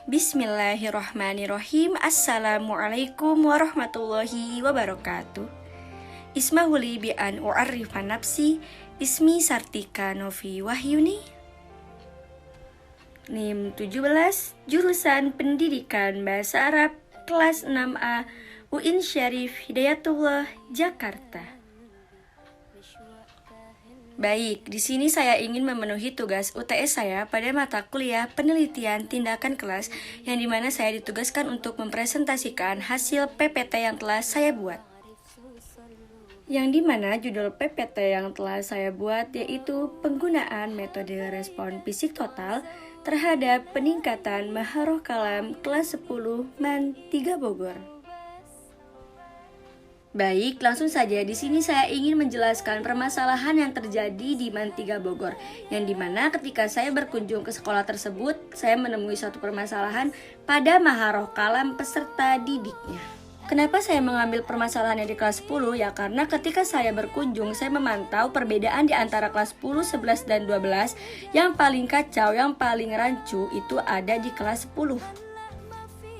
Bismillahirrahmanirrahim. Assalamualaikum warahmatullahi wabarakatuh. Ismahuli bi an u'arrifa nafsi. Ismi Sartika Novi Wahyuni. NIM 17, jurusan Pendidikan Bahasa Arab, kelas 6A, UIN Syarif Hidayatullah, Jakarta. Baik, di sini saya ingin memenuhi tugas UTS saya pada mata kuliah penelitian tindakan kelas, yang dimana saya ditugaskan untuk mempresentasikan hasil PPT yang telah saya buat. Yang dimana judul PPT yang telah saya buat yaitu penggunaan metode respon fisik total terhadap peningkatan maharoh kalam kelas 10 MAN 3 Bogor. Baik, langsung saja di sini saya ingin menjelaskan permasalahan yang terjadi di MAN 3 Bogor, yang dimana ketika saya berkunjung ke sekolah tersebut, saya menemui suatu permasalahan pada maharoh kalam peserta didiknya. Kenapa saya mengambil permasalahannya di kelas 10? Ya karena ketika saya berkunjung, saya memantau perbedaan di antara kelas 10, 11, dan 12. Yang paling kacau, yang paling rancu itu ada di kelas 10.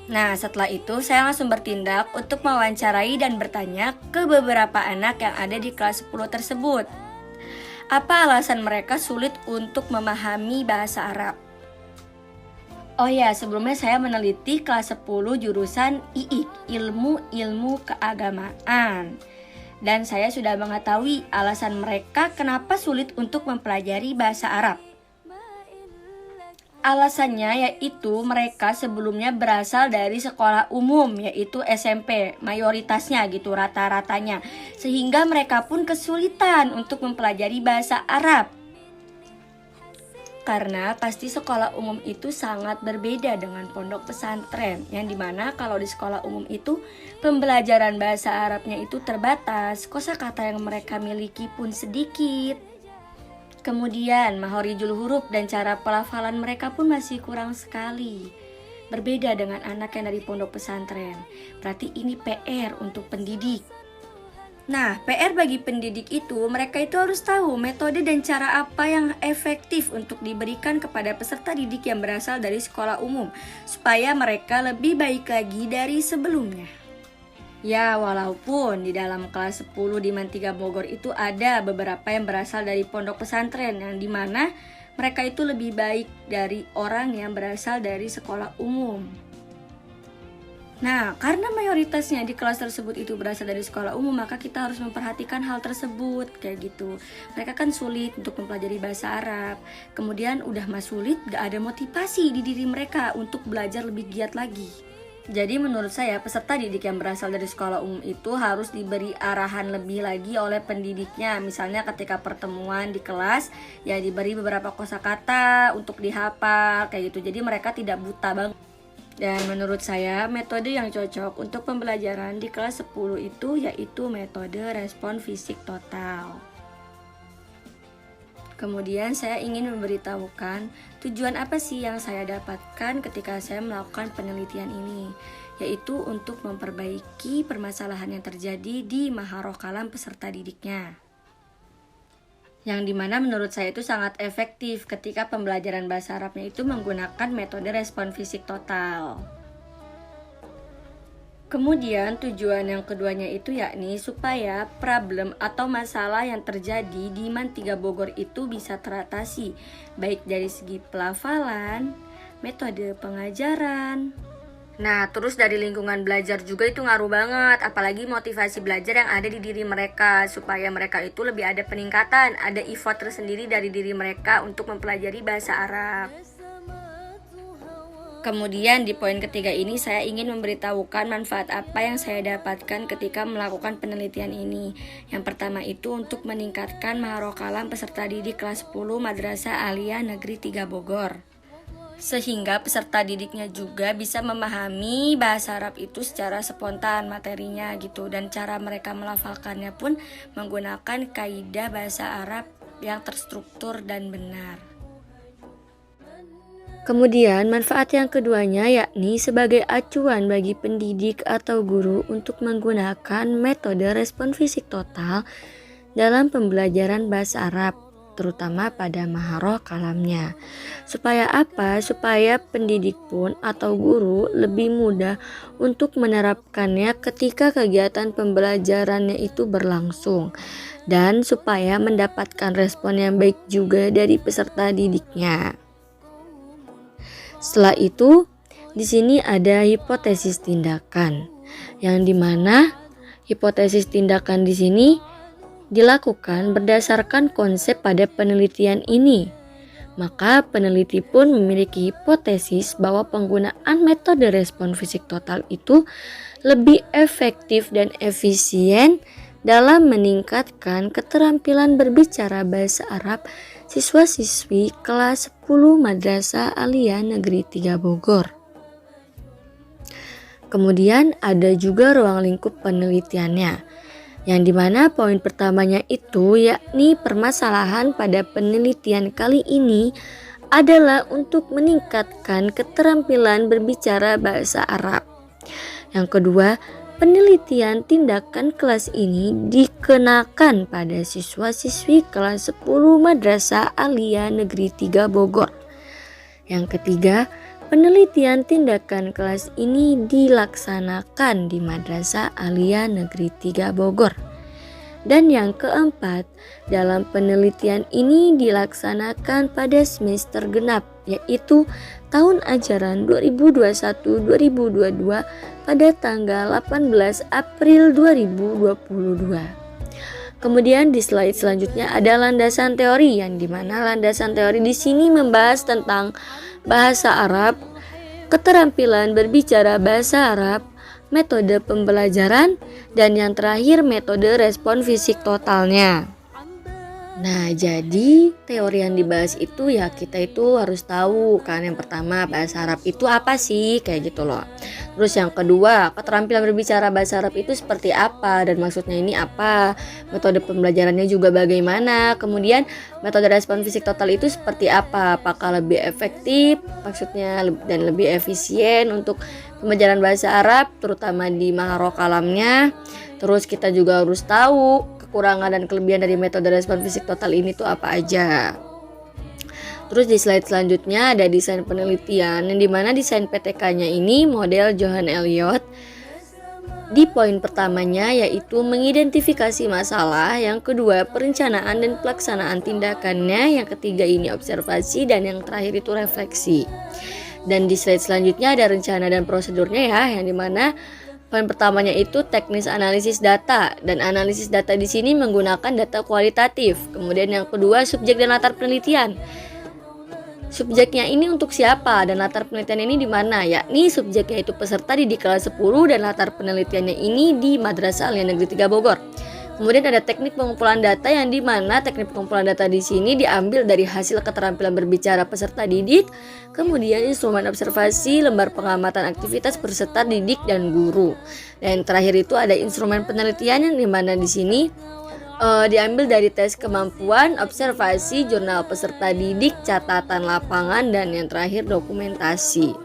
Nah, setelah itu saya langsung bertindak untuk mewawancarai dan bertanya ke beberapa anak yang ada di kelas 10 tersebut. Apa alasan mereka sulit untuk memahami bahasa Arab? Oh ya, sebelumnya saya meneliti kelas 10 jurusan IIK, Ilmu Keagamaan. Dan saya sudah mengetahui alasan mereka kenapa sulit untuk mempelajari bahasa Arab. Alasannya yaitu mereka sebelumnya berasal dari sekolah umum, yaitu SMP, mayoritasnya gitu, rata-ratanya. Sehingga mereka pun kesulitan untuk mempelajari bahasa Arab. Karena pasti sekolah umum itu sangat berbeda dengan pondok pesantren, yang dimana kalau di sekolah umum itu pembelajaran bahasa Arabnya itu terbatas, kosakata yang mereka miliki pun sedikit. Kemudian mahorijul huruf dan cara pelafalan mereka pun masih kurang sekali. Berbeda dengan anak yang dari pondok pesantren. Berarti ini PR untuk pendidik. Nah, PR bagi pendidik itu, mereka itu harus tahu metode dan cara apa yang efektif untuk diberikan kepada peserta didik yang berasal dari sekolah umum, supaya mereka lebih baik lagi dari sebelumnya. Ya, walaupun di dalam kelas 10 di MAN 3 Bogor itu ada beberapa yang berasal dari pondok pesantren, yang dimana mereka itu lebih baik dari orang yang berasal dari sekolah umum. Nah, karena mayoritasnya di kelas tersebut itu berasal dari sekolah umum, maka kita harus memperhatikan hal tersebut, kayak gitu. Mereka kan sulit untuk mempelajari bahasa Arab. Kemudian udah sulit, gak ada motivasi di diri mereka untuk belajar lebih giat lagi. Jadi menurut saya peserta didik yang berasal dari sekolah umum itu harus diberi arahan lebih lagi oleh pendidiknya. Misalnya ketika pertemuan di kelas, ya diberi beberapa kosakata untuk dihafal kayak gitu. Jadi mereka tidak buta banget. Dan menurut saya metode yang cocok untuk pembelajaran di kelas 10 itu yaitu metode respon fisik total. Kemudian saya ingin memberitahukan tujuan apa sih yang saya dapatkan ketika saya melakukan penelitian ini, yaitu untuk memperbaiki permasalahan yang terjadi di maharoh kalam peserta didiknya. Yang dimana menurut saya itu sangat efektif ketika pembelajaran bahasa Arabnya itu menggunakan metode respon fisik total. Kemudian tujuan yang keduanya itu yakni supaya problem atau masalah yang terjadi di MAN 3 Bogor itu bisa teratasi, baik dari segi pelafalan, metode pengajaran. Nah, terus dari lingkungan belajar juga itu ngaruh banget, apalagi motivasi belajar yang ada di diri mereka, supaya mereka itu lebih ada peningkatan, ada effort tersendiri dari diri mereka untuk mempelajari bahasa Arab. Kemudian di poin ketiga ini saya ingin memberitahukan manfaat apa yang saya dapatkan ketika melakukan penelitian ini. Yang pertama itu untuk meningkatkan maharoh kalam peserta didik kelas 10 Madrasah Aliyah Negeri 3 Bogor. Sehingga peserta didiknya juga bisa memahami bahasa Arab itu secara spontan materinya gitu. Dan cara mereka melafalkannya pun menggunakan kaidah bahasa Arab yang terstruktur dan benar. Kemudian manfaat yang keduanya yakni sebagai acuan bagi pendidik atau guru untuk menggunakan metode respon fisik total dalam pembelajaran bahasa Arab. terutama pada maharoh kalamnya. Supaya apa? Supaya pendidik pun atau guru lebih mudah untuk menerapkannya ketika kegiatan pembelajarannya itu berlangsung, dan supaya mendapatkan respon yang baik juga dari peserta didiknya. Setelah itu, di sini ada hipotesis tindakan, yang dimana hipotesis tindakan di sini dilakukan berdasarkan konsep pada penelitian ini. Maka peneliti pun memiliki hipotesis bahwa penggunaan metode respon fisik total itu lebih efektif dan efisien dalam meningkatkan keterampilan berbicara bahasa Arab siswa-siswi kelas 10 Madrasah Aliyah Negeri 3 Bogor. Kemudian ada juga ruang lingkup penelitiannya, yang dimana poin pertamanya itu yakni permasalahan pada penelitian kali ini adalah untuk meningkatkan keterampilan berbicara bahasa Arab. Yang kedua, penelitian tindakan kelas ini dikenakan pada siswa-siswi kelas 10 Madrasah Aliyah Negeri 3 Bogor. Yang ketiga, penelitian tindakan kelas ini dilaksanakan di Madrasah Aliyah Negeri 3 Bogor. Dan yang keempat, dalam penelitian ini dilaksanakan pada semester genap, yaitu tahun ajaran 2021-2022 pada tanggal 18 April 2022. Kemudian di slide selanjutnya ada landasan teori, yang dimana landasan teori di sini membahas tentang bahasa Arab, keterampilan berbicara bahasa Arab, metode pembelajaran, dan yang terakhir metode respon fisik totalnya. Nah, jadi teori yang dibahas itu ya kita itu harus tahu kan, yang pertama bahasa Arab itu apa sih, kayak gitu loh. Terus yang kedua, keterampilan berbicara bahasa Arab itu seperti apa dan maksudnya ini apa, metode pembelajarannya juga bagaimana, kemudian metode respon fisik total itu seperti apa, apakah lebih efektif maksudnya dan lebih efisien untuk pembelajaran bahasa Arab terutama di maharoh kalamnya. Terus kita juga harus tahu kekurangan dan kelebihan dari metode respon fisik total ini tuh apa aja. Terus di slide selanjutnya ada desain penelitian, yang dimana desain PTK-nya ini model Johan Elliot. Di poin pertamanya yaitu mengidentifikasi masalah, yang kedua perencanaan dan pelaksanaan tindakannya, yang ketiga ini observasi, dan yang terakhir itu refleksi. Dan di slide selanjutnya ada rencana dan prosedurnya ya, yang dimana poin pertamanya itu teknis analisis data, dan analisis data di sini menggunakan data kualitatif. Kemudian yang kedua subjek dan latar penelitian. Subjeknya ini untuk siapa dan latar penelitian ini di mana? Yakni subjeknya itu peserta didik kelas 10 dan latar penelitiannya ini di Madrasah Aliyah Negeri 3 Bogor. Kemudian ada teknik pengumpulan data, yang di mana teknik pengumpulan data di sini diambil dari hasil keterampilan berbicara peserta didik, kemudian instrumen observasi, lembar pengamatan aktivitas peserta didik dan guru. Dan terakhir itu ada instrumen penelitian, yang di mana di sini diambil dari tes kemampuan, observasi, jurnal peserta didik, catatan lapangan, dan yang terakhir dokumentasi.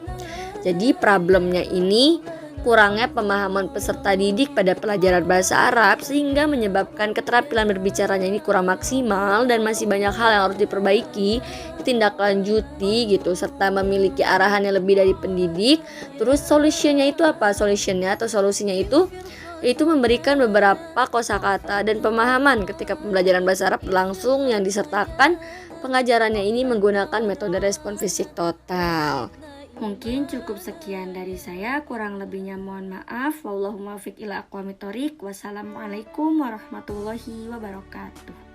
Jadi problemnya ini kurangnya pemahaman peserta didik pada pelajaran bahasa Arab sehingga menyebabkan keterampilan berbicaranya ini kurang maksimal dan masih banyak hal yang harus diperbaiki, ditindaklanjuti gitu, serta memiliki arahan yang lebih dari pendidik. Terus solusinya itu apa? Solusinya atau solusinya itu memberikan beberapa kosakata dan pemahaman ketika pembelajaran bahasa Arab berlangsung, yang disertakan pengajarannya ini menggunakan metode respon fisik total. Mungkin cukup sekian dari saya, kurang lebihnya mohon maaf. Wallahul muwaffiq ila aqwamit thoriq. Wassalamualaikum warahmatullahi wabarakatuh.